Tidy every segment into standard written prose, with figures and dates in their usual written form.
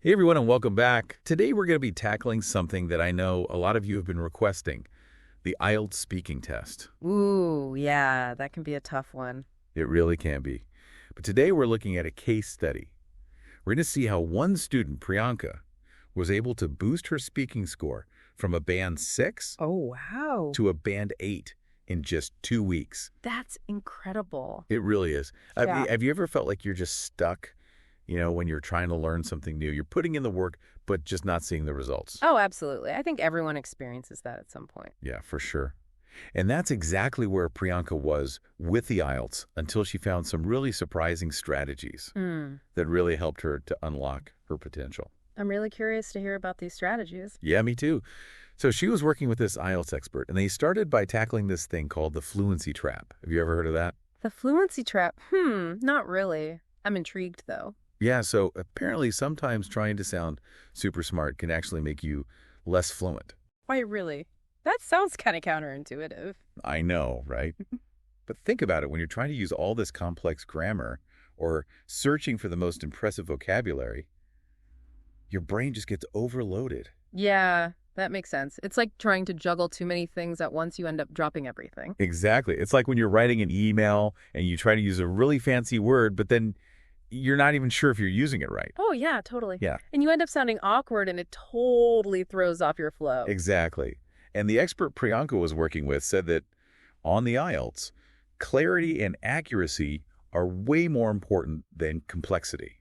Hey everyone, and welcome back. Today we're going to be tackling something that I know a lot of you have been requesting, the IELTS speaking test. Ooh, yeah, that can be a tough one. It really can be. But today we're looking at a case study. We're going to see how one student, Priyanka, was able to boost her speaking score from a band 6 Oh, wow. to a band 8 in just 2 weeks. That's incredible. It really is. I Yeah. mean, have you ever felt like you're just stuck, when you're trying to learn something new? You're putting in the work, but just not seeing the results. Oh, absolutely. I think everyone experiences that at some point. Yeah, for sure. And that's exactly where Priyanka was with the IELTS until she found some really surprising strategies Hmm. that really helped her to unlock her potential. I'm really curious to hear about these strategies. Yeah, me too. So she was working with this IELTS expert, and they started by tackling this thing called the fluency trap. Have you ever heard of that? The fluency trap. Not really. I'm intrigued, though. Yeah, so apparently sometimes trying to sound super smart can actually make you less fluent. Why, really? That sounds kind of counterintuitive. I know, right? But think about it. When you're trying to use all this complex grammar or searching for the most impressive vocabulary, your brain just gets overloaded. Yeah, that makes sense. It's like trying to juggle too many things at once, you end up dropping everything. Exactly. It's like when you're writing an email and you try to use a really fancy word, but then you're not even sure if you're using it right. Oh, yeah, totally. Yeah, And you end up sounding awkward and it totally throws off your flow. exactly. And the expert Priyanka was working with said that on the IELTS, clarity and accuracy are way more important than complexity.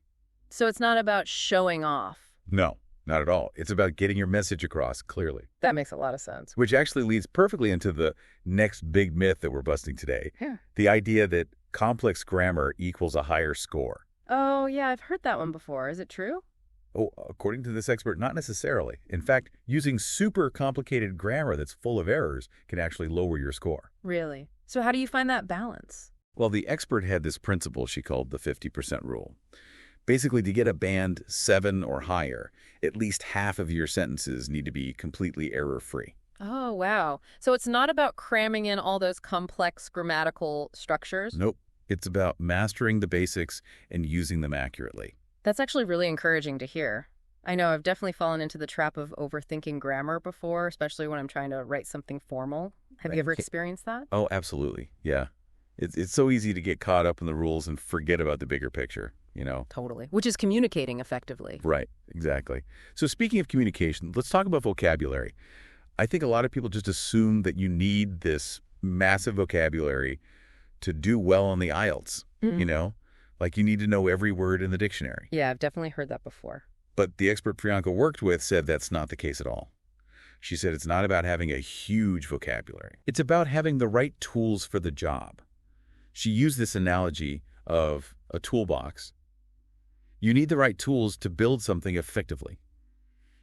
So it's not about showing off. No, not at all. It's about getting your message across clearly, That makes a lot of sense. which actually leads perfectly into the next big myth that we're busting today. Yeah. The idea that complex grammar equals a higher score. Oh, yeah, I've heard that one before. Is it true? Oh, according to this expert, not necessarily. In fact, using super complicated grammar that's full of errors can actually lower your score. Really? So how do you find that balance? Well, the expert had this principle she called the 50% rule. Basically, to get a band 7 or higher, at least half of your sentences need to be completely error-free. Oh, wow. So it's not about cramming in all those complex grammatical structures? Nope. It's about mastering the basics and using them accurately. That's actually really encouraging to hear. I know I've definitely fallen into the trap of overthinking grammar before, especially when I'm trying to write something formal. Have you ever Right. experienced that? Oh, absolutely. Yeah. It's so easy to get caught up in the rules and forget about the bigger picture. Totally. Which is communicating effectively. Right, exactly. So speaking of communication, let's talk about vocabulary. I think a lot of people just assume that you need this massive vocabulary to do well on the IELTS, Mm. you know? Like you need to know every word in the dictionary. Yeah, I've definitely heard that before. But the expert Priyanka worked with said that's not the case at all. She said it's not about having a huge vocabulary. It's about having the right tools for the job. She used this analogy of a toolbox. You need the right tools to build something effectively.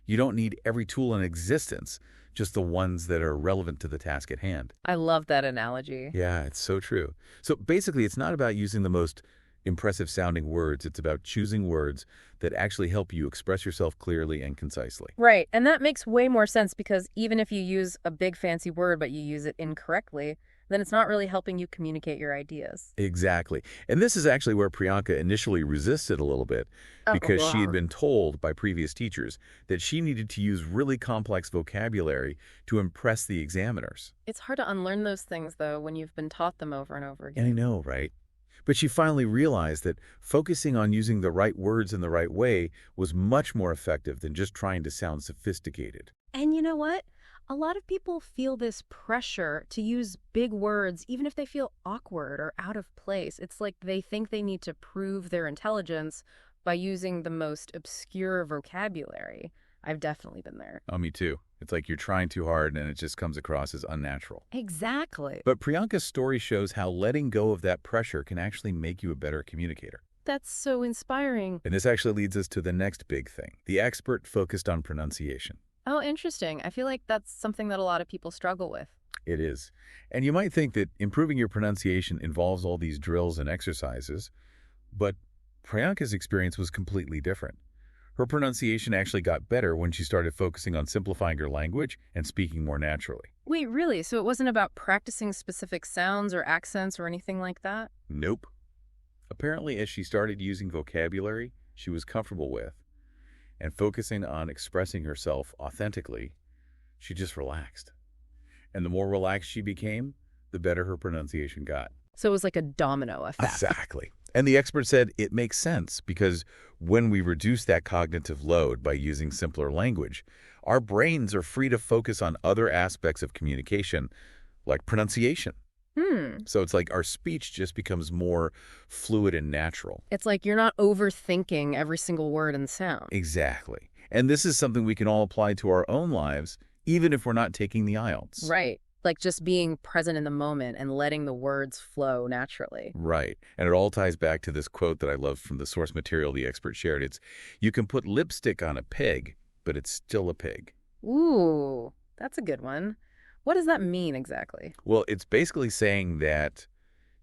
You don't need every tool in existence, just the ones that are relevant to the task at hand. I love that analogy. Yeah, it's so true. So basically, it's not about using the most impressive sounding words. It's about choosing words that actually help you express yourself clearly and concisely. Right. And that makes way more sense because even if you use a big fancy word but you use it incorrectly, then it's not really helping you communicate your ideas. Exactly. And this is actually where Priyanka initially resisted a little bit because she had been told by previous teachers that she needed to use really complex vocabulary to impress the examiners. It's hard to unlearn those things, though, when you've been taught them over and over And I again. know, right? But she finally realized that focusing on using the right words in the right way was much more effective than just trying to sound sophisticated. And you know what? A lot of people feel this pressure to use big words, even if they feel awkward or out of place. It's like they think they need to prove their intelligence by using the most obscure vocabulary. I've definitely been there. Oh, me too. It's like you're trying too hard and it just comes across as unnatural. Exactly. But Priyanka's story shows how letting go of that pressure can actually make you a better communicator. That's so inspiring. And this actually leads us to the next big thing. The expert focused on pronunciation. Oh, interesting. I feel like that's something that a lot of people struggle with. It is. And you might think that improving your pronunciation involves all these drills and exercises, but Priyanka's experience was completely different. Her pronunciation actually got better when she started focusing on simplifying her language and speaking more naturally. Wait, really? So it wasn't about practicing specific sounds or accents or anything like that? Nope. Apparently, as she started using vocabulary she was comfortable with, and focusing on expressing herself authentically, she just relaxed. And the more relaxed she became, the better her pronunciation got. So it was like a domino effect. Exactly. And the expert said it makes sense because when we reduce that cognitive load by using simpler language, our brains are free to focus on other aspects of communication, like pronunciation. So it's like our speech just becomes more fluid and natural. It's like you're not overthinking every single word and sound. Exactly. And this is something we can all apply to our own lives, even if we're not taking the IELTS. Right. Like just being present in the moment and letting the words flow naturally. Right. And it all ties back to this quote that I love from the source material the expert shared. It's, you can put lipstick on a pig, but it's still a pig. Ooh, that's a good one. What does that mean exactly? Well, it's basically saying that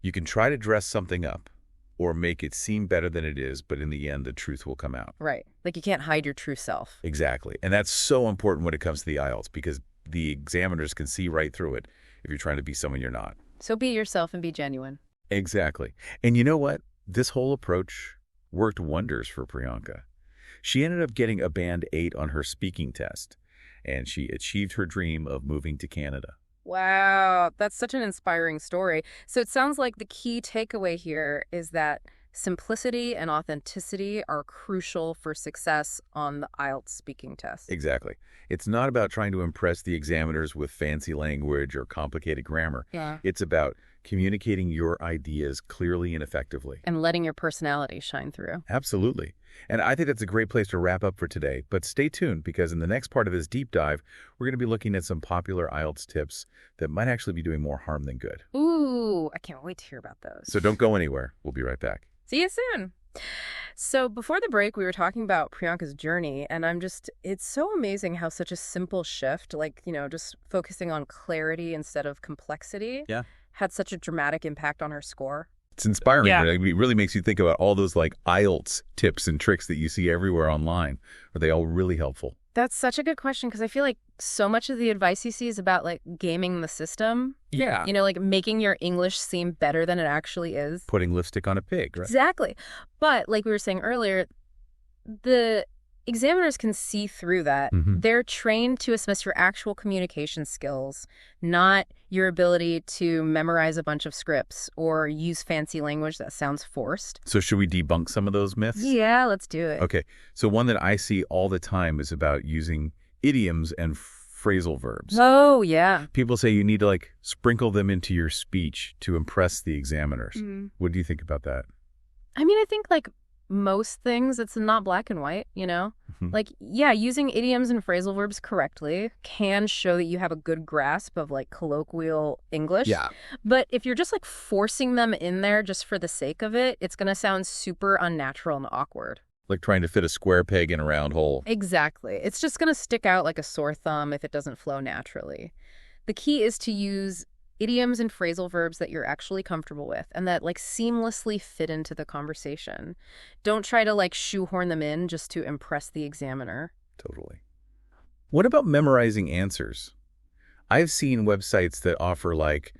you can try to dress something up or make it seem better than it is, but in the end, the truth will come out. Right. Like you can't hide your true self. Exactly. And that's so important when it comes to the IELTS because the examiners can see right through it if you're trying to be someone you're not. So be yourself and be genuine. Exactly. And you know what? This whole approach worked wonders for Priyanka. She ended up getting a band 8 on her speaking test, and she achieved her dream of moving to Canada. Wow, that's such an inspiring story. So it sounds like the key takeaway here is that simplicity and authenticity are crucial for success on the IELTS speaking test. Exactly. It's not about trying to impress the examiners with fancy language or complicated grammar. Yeah. It's about communicating your ideas clearly and effectively. And letting your personality shine through. Absolutely. And I think that's a great place to wrap up for today. But stay tuned because in the next part of this deep dive, we're going to be looking at some popular IELTS tips that might actually be doing more harm than good. Ooh, I can't wait to hear about those. So don't go anywhere. We'll be right back. See you soon. So before the break, we were talking about Priyanka's journey, and it's so amazing how such a simple shift, like, just focusing on clarity instead of complexity, had such a dramatic impact on her score. It's inspiring. Yeah. Right? It really makes you think about all those like IELTS tips and tricks that you see everywhere online. Are they all really helpful? That's such a good question because I feel like so much of the advice you see is about like gaming the system. Yeah. Like making your English seem better than it actually is. Putting lipstick on a pig, right? Exactly. But like we were saying earlier, the examiners can see through that. They're trained to assess your actual communication skills, not your ability to memorize a bunch of scripts or use fancy language that sounds forced. So should we debunk some of those myths? Yeah, let's do it. Okay. So one that I see all the time is about using idioms and phrasal verbs. Oh, yeah. People say you need to like sprinkle them into your speech to impress the examiners. What do you think about that? I mean, I think like most things, it's not black and white, Like, yeah, using idioms and phrasal verbs correctly can show that you have a good grasp of like colloquial English. Yeah. But if you're just like forcing them in there just for the sake of it, it's going to sound super unnatural and awkward. Like trying to fit a square peg in a round hole. Exactly. It's just going to stick out like a sore thumb if it doesn't flow naturally. The key is to use idioms and phrasal verbs that you're actually comfortable with and that like seamlessly fit into the conversation. Don't try to like shoehorn them in just to impress the examiner. Totally. What about memorizing answers? I've seen websites that offer like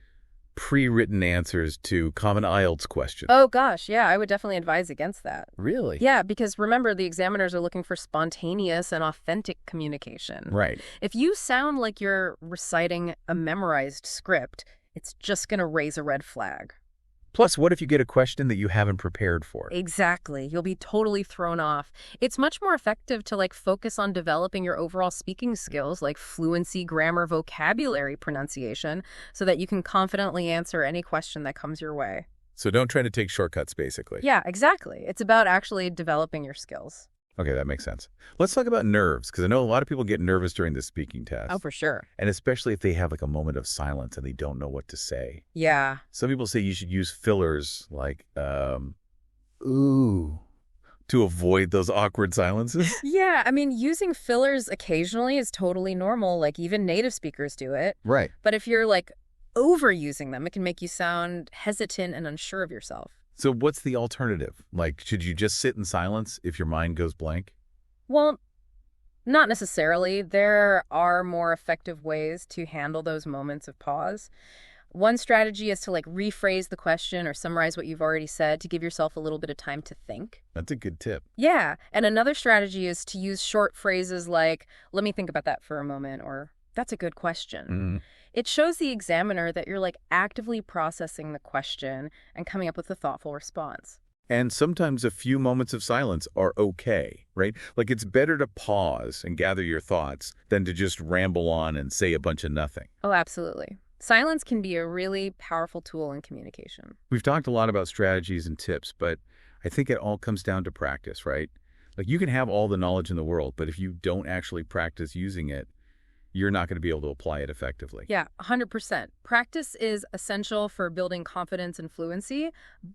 pre-written answers to common IELTS questions. Oh gosh, yeah, I would definitely advise against that. Really? Yeah, because remember, the examiners are looking for spontaneous and authentic communication. Right. If you sound like you're reciting a memorized script, it's just going to raise a red flag. Plus, what if you get a question that you haven't prepared for? Exactly. You'll be totally thrown off. It's much more effective to like focus on developing your overall speaking skills like fluency, grammar, vocabulary, pronunciation, so that you can confidently answer any question that comes your way. So don't try to take shortcuts, basically. Yeah, exactly. It's about actually developing your skills. Okay, that makes sense. Let's talk about nerves, because I know a lot of people get nervous during the speaking test. Oh, for sure. And especially if they have like a moment of silence and they don't know what to say. Yeah. Some people say you should use fillers like, ooh, to avoid those awkward silences. Yeah, I mean, using fillers occasionally is totally normal. Like even native speakers do it. Right. But if you're like overusing them, it can make you sound hesitant and unsure of yourself. So what's the alternative? Like, should you just sit in silence if your mind goes blank? Well, not necessarily. There are more effective ways to handle those moments of pause. One strategy is to rephrase the question or summarize what you've already said to give yourself a little bit of time to think. That's a good tip. Yeah, and another strategy is to use short phrases like, let me think about that for a moment, or that's a good question. Mm. It shows the examiner that you're actively processing the question and coming up with a thoughtful response. And sometimes a few moments of silence are okay, right? Like it's better to pause and gather your thoughts than to just ramble on and say a bunch of nothing. Oh, absolutely. Silence can be a really powerful tool in communication. We've talked a lot about strategies and tips, but I think it all comes down to practice, right? Like you can have all the knowledge in the world, but if you don't actually practice using it, you're not going to be able to apply it effectively. Yeah, 100%. Practice is essential for building confidence and fluency,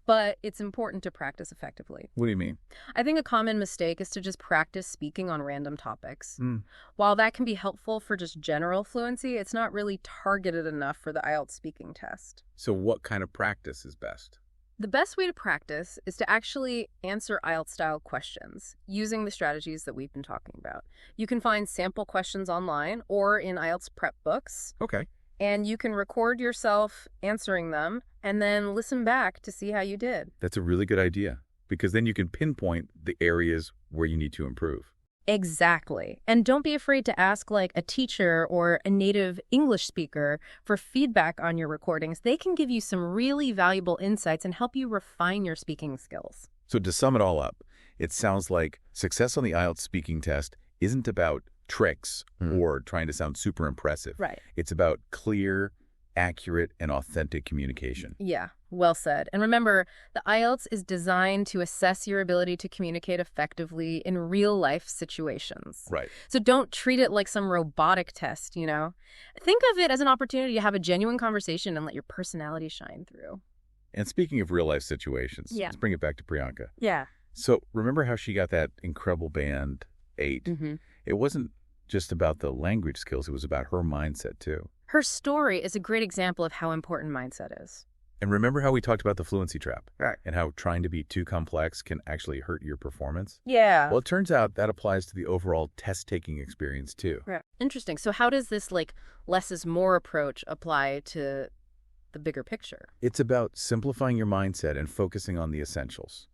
but it's important to practice effectively. What do you mean? I think a common mistake is to just practice speaking on random topics. Mm. While that can be helpful for just general fluency, it's not really targeted enough for the IELTS speaking test. So what kind of practice is best? The best way to practice is to actually answer IELTS-style questions using the strategies that we've been talking about. You can find sample questions online or in IELTS prep books, Okay. and you can record yourself answering them and then listen back to see how you did. That's a really good idea because then you can pinpoint the areas where you need to improve. Exactly. And don't be afraid to ask a teacher or a native English speaker for feedback on your recordings. They can give you some really valuable insights and help you refine your speaking skills. So to sum it all up, it sounds like success on the IELTS speaking test isn't about tricks or trying to sound super impressive. Right. It's about clear, accurate, and authentic communication. Yeah, well said. And remember, the IELTS is designed to assess your ability to communicate effectively in real-life situations. Right. So don't treat it like some robotic test, Think of it as an opportunity to have a genuine conversation and let your personality shine through. And speaking of real-life situations, Yeah. let's bring it back to Priyanka. Yeah. So remember how she got that incredible band 8? Mm-hmm. It wasn't just about the language skills. It was about her mindset, too. Her story is a great example of how important mindset is. And remember how we talked about the fluency trap? Right. And how trying to be too complex can actually hurt your performance? Yeah. Well, it turns out that applies to the overall test-taking experience, too. Right. Interesting. So how does this less is more approach apply to the bigger picture? It's about simplifying your mindset and focusing on the essentials.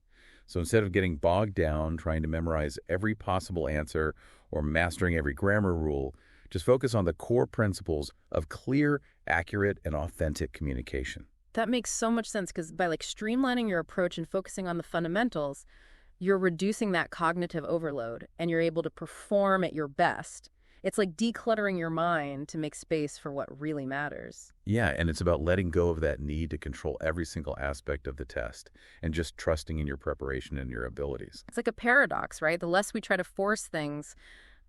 So instead of getting bogged down trying to memorize every possible answer or mastering every grammar rule, just focus on the core principles of clear, accurate, and authentic communication. That makes so much sense because by streamlining your approach and focusing on the fundamentals, you're reducing that cognitive overload and you're able to perform at your best. It's like decluttering your mind to make space for what really matters. Yeah, and it's about letting go of that need to control every single aspect of the test and just trusting in your preparation and your abilities. It's like a paradox, right? The less we try to force things,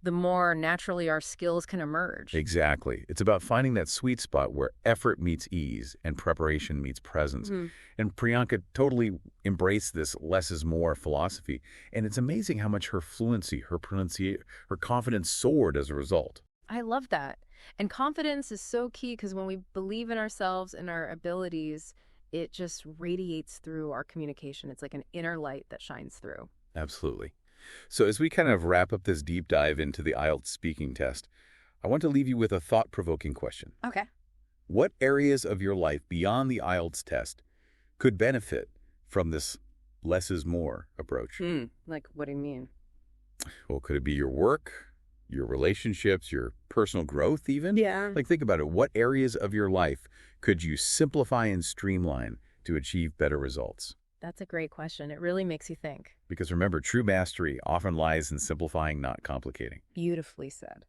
the more naturally our skills can emerge. Exactly. It's about finding that sweet spot where effort meets ease and preparation meets presence. And Priyanka totally embraced this less is more philosophy. And it's amazing how much her fluency, her pronunciation, her confidence soared as a result. I love that. And confidence is so key because when we believe in ourselves and our abilities, it just radiates through our communication. It's like an inner light that shines through. Absolutely. So as we kind of wrap up this deep dive into the IELTS speaking test, I want to leave you with a thought-provoking question. Okay. What areas of your life beyond the IELTS test could benefit from this less is more approach? Like, what do you mean? Well, could it be your work, your relationships, your personal growth even? Yeah. Like, think about it. What areas of your life could you simplify and streamline to achieve better results? That's a great question. It really makes you think. Because remember, true mastery often lies in simplifying, not complicating. Beautifully said.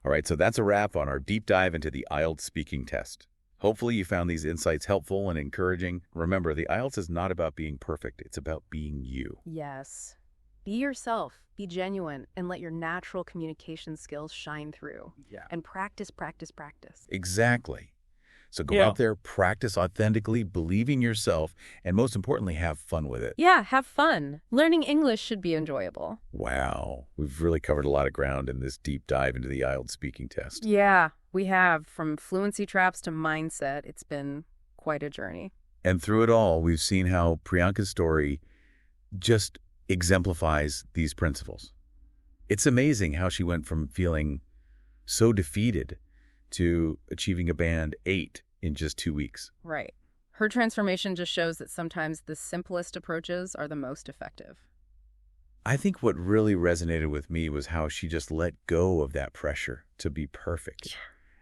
All right, so that's a wrap on our deep dive into the IELTS speaking test. Hopefully you found these insights helpful and encouraging. Remember, the IELTS is not about being perfect. It's about being you. Yes. Be yourself, be genuine, and let your natural communication skills shine through. Yeah. And practice, practice, practice. Exactly. So go out there, practice authentically, believe in yourself, and most importantly, have fun with it. Yeah, have fun. Learning English should be enjoyable. Wow. We've really covered a lot of ground in this deep dive into the IELTS speaking test. Yeah, we have. From fluency traps to mindset, it's been quite a journey. And through it all, we've seen how Priyanka's story just exemplifies these principles. It's amazing how she went from feeling so defeated to achieving a band 8 in just 2 weeks. Right. Her transformation just shows that sometimes the simplest approaches are the most effective. I think what really resonated with me was how she just let go of that pressure to be perfect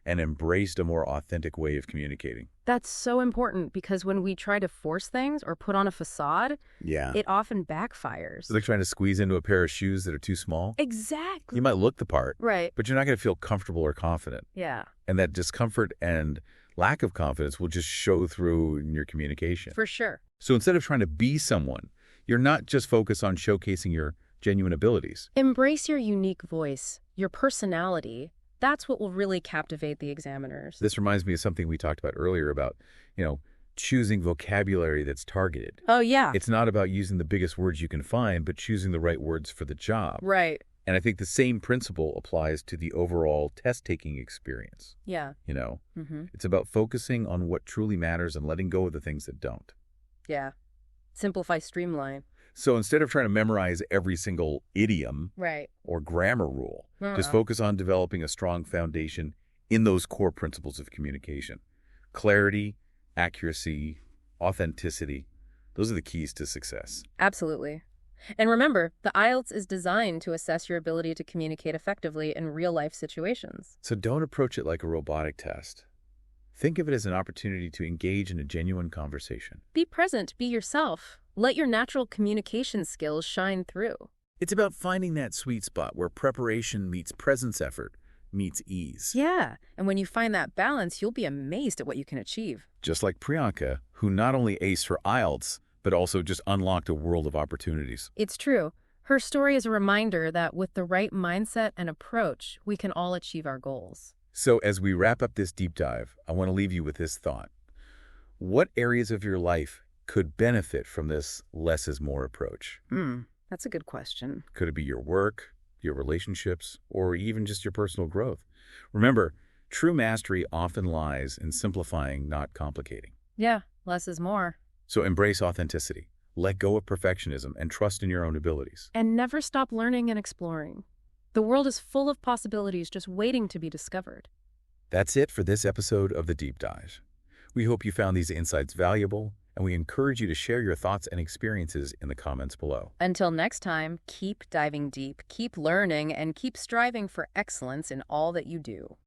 and embraced a more authentic way of communicating. That's so important because when we try to force things or put on a facade, Yeah. it often backfires. It's like trying to squeeze into a pair of shoes that are too small. Exactly. You might look the part, Right. but you're not going to feel comfortable or confident. Yeah, And that discomfort and lack of confidence will just show through in your communication. for sure. So instead of trying to be someone, you're not just focused on showcasing your genuine abilities. Embrace your unique voice, your personality. That's what will really captivate the examiners. This reminds me of something we talked about earlier about, choosing vocabulary that's targeted. Oh, yeah. It's not about using the biggest words you can find, but choosing the right words for the job. Right. And I think the same principle applies to the overall test-taking experience. Yeah. It's about focusing on what truly matters and letting go of the things that don't. Yeah. Simplify, streamline. So instead of trying to memorize every single idiom Right. or grammar rule, just Uh-uh. focus on developing a strong foundation in those core principles of communication. Clarity, accuracy, authenticity, those are the keys to success. Absolutely. And remember, the IELTS is designed to assess your ability to communicate effectively in real-life situations. So don't approach it like a robotic test. Think of it as an opportunity to engage in a genuine conversation. Be present, be yourself. Let your natural communication skills shine through. It's about finding that sweet spot where preparation meets presence effort meets ease. Yeah, and when you find that balance, you'll be amazed at what you can achieve. Just like Priyanka, who not only aced her IELTS, but also just unlocked a world of opportunities. It's true. Her story is a reminder that with the right mindset and approach, we can all achieve our goals. So as we wrap up this deep dive, I want to leave you with this thought. What areas of your life could benefit from this less is more approach? That's a good question. Could it be your work, your relationships, or even just your personal growth? Remember, true mastery often lies in simplifying, not complicating. Yeah, less is more. So embrace authenticity, let go of perfectionism, and trust in your own abilities. And never stop learning and exploring. The world is full of possibilities just waiting to be discovered. That's it for this episode of The Deep Dive. We hope you found these insights valuable, and we encourage you to share your thoughts and experiences in the comments below. Until next time, keep diving deep, keep learning, and keep striving for excellence in all that you do.